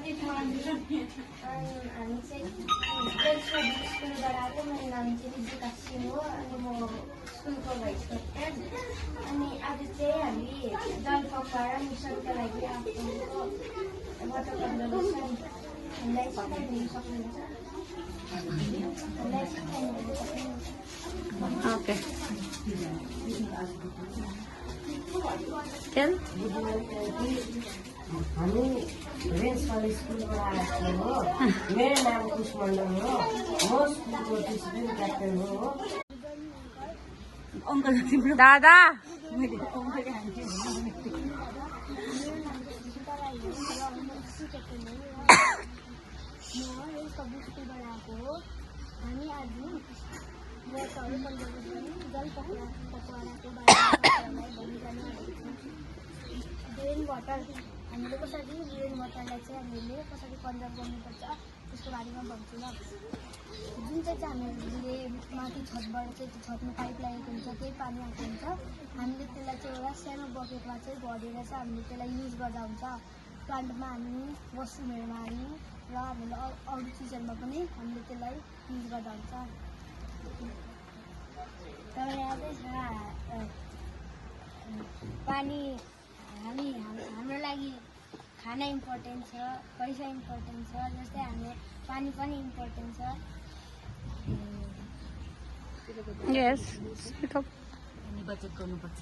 हामी चाहिँ स्कुलबाट आएको। मेरो नाम चाहिँ रिजिका सिंह हो अनि म स्कुलको भाइस क्याप्टन। अनि आज चाहिँ हामी जल पकाएर मिसनको लागि आफ्नो वाटर कन्जर्भेसन हामीलाई सिकाइदिनु सक्नुहुन्छ। ओके चल हामी रेन्स कलेज स्कुलबाट आएको हो। मेरो नाम कुश मण्डल हो। म स्कुलको डिसिप्लिन क्याप्टन हो। दादा हामी आज वाटर कन्जर्भेसन जल पकाएको बारेमा भनिरहनु आएको छौँ। रेन वाटर हामीले कसरी रेन वाटरलाई चाहिँ हामीले कसरी कन्जर्भ गर्नुपर्छ त्यसको बारेमा भन्छु ल। जुन चाहिँ हामीले माथि छतबाट चाहिँ छतमा पाइप लागेको हुन्छ त्यही पानी आएको हुन्छ। हामीले त्यसलाई चाहिँ एउटा सानो बकेटमा चाहिँ भरेर चाहिँ हामीले त्यसलाई युज गर्दा हुन्छ। प्लान्टमा हाल्नु, वासरुमहरूमा हाल्नु र हामीले अरू चिजहरूमा पनि हामीले त्यसलाई युज गर्दा हुन्छ। तर यहाँ चाहिँ पानी हाम्रो लागि खाना इम्पोर्टेन्ट छ, पैसा इम्पोर्टेन्ट छ, जस्तै हामीले पानी पनि इम्पोर्टेन्ट छ। यस बचत गर्नुपर्छ।